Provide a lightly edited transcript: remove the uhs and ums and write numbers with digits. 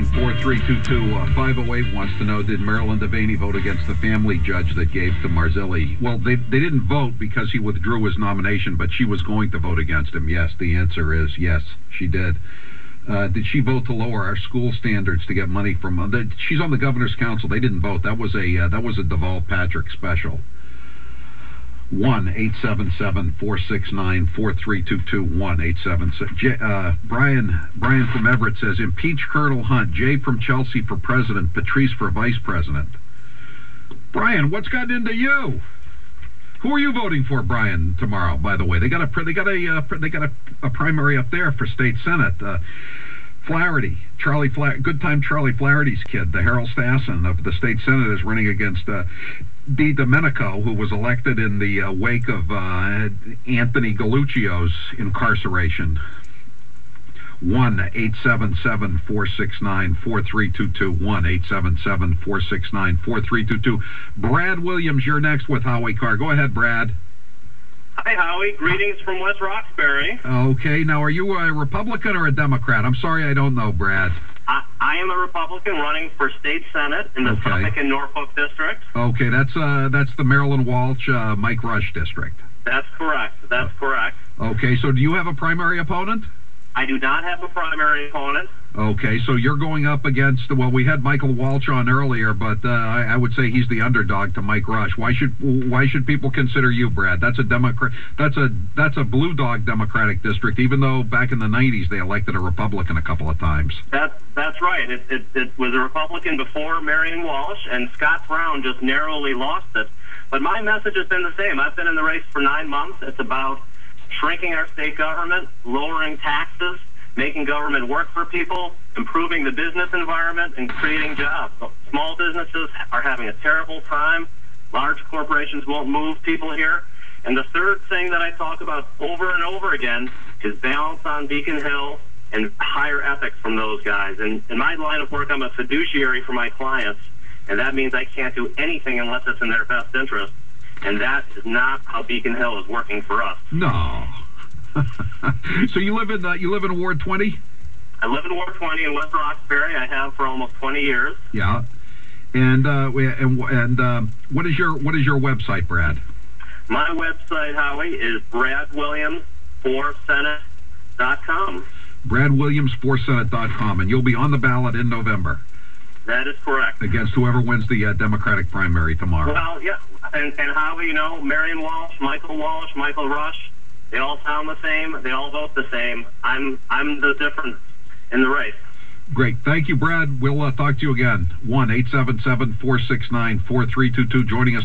469-4322. 508 wants to know, did Marilyn Devaney vote against the family judge that gave to Marzilli? Well, they didn't vote because he withdrew his nomination, but she was going to vote against him. Yes, the answer is yes, she did. Did she vote to lower our school standards to get money from... she's on the governor's council. They didn't vote. That was a Deval Patrick special. 1-877-469-4322. Brian from Everett says, impeach Colonel Hunt, Jay from Chelsea for president, Patrice for vice president. Brian, what's gotten into you? Who are you voting for, Brian, tomorrow? By the way, they got a primary up there for state senate. Flaherty, good time Charlie Flaherty's kid, the Harold Stassen of the state senate, is running against D. Domenico, who was elected in the wake of Anthony Galluccio's incarceration. 1-877-469-4322. 1-877-469-4322. Brad Williams, you're next with Howie Carr. Go ahead, Brad. Hi, Howie. Greetings from West Roxbury. Okay. Now, are you a Republican or a Democrat? I'm sorry, I don't know, Brad. I am a Republican running for state senate in the Suffolk and Norfolk district. Okay, that's the Marilyn Walsh, Mike Rush district. That's correct. That's correct. Okay, so do you have a primary opponent? I do not have a primary opponent. Okay, so you're going up against, well, we had Michael Walsh on earlier, but I would say he's the underdog to Mike Rush. Why should people consider you, Brad? That's a Democrat. That's a blue dog Democratic district, even though back in the 90s they elected a Republican a couple of times. That's right. It was a Republican before Marion Walsh, and Scott Brown just narrowly lost it. But my message has been the same. I've been in the race for 9 months. It's about shrinking our state government, lowering taxes, making government work for people, improving the business environment, and creating jobs. Small businesses are having a terrible time. Large corporations won't move people here. And the third thing that I talk about over and over again is balance on Beacon Hill and higher ethics from those guys. And in my line of work, I'm a fiduciary for my clients, and that means I can't do anything unless it's in their best interest. And that is not how Beacon Hill is working for us. No. So you live in Ward 20? I live in Ward 20 in West Roxbury. I have for almost 20 years. Yeah. And what is your website, Brad? My website, Howie, is bradwilliams4senate.com. bradwilliams4senate.com, and you'll be on the ballot in November. That is correct. Against whoever wins the Democratic primary tomorrow. Well, yeah, and Howie, you know, Marion Walsh, Michael Rush, they all sound the same. They all vote the same. I'm the difference in the race. Great. Thank you, Brad. We'll talk to you again. 1-877-469-4322. Joining us now.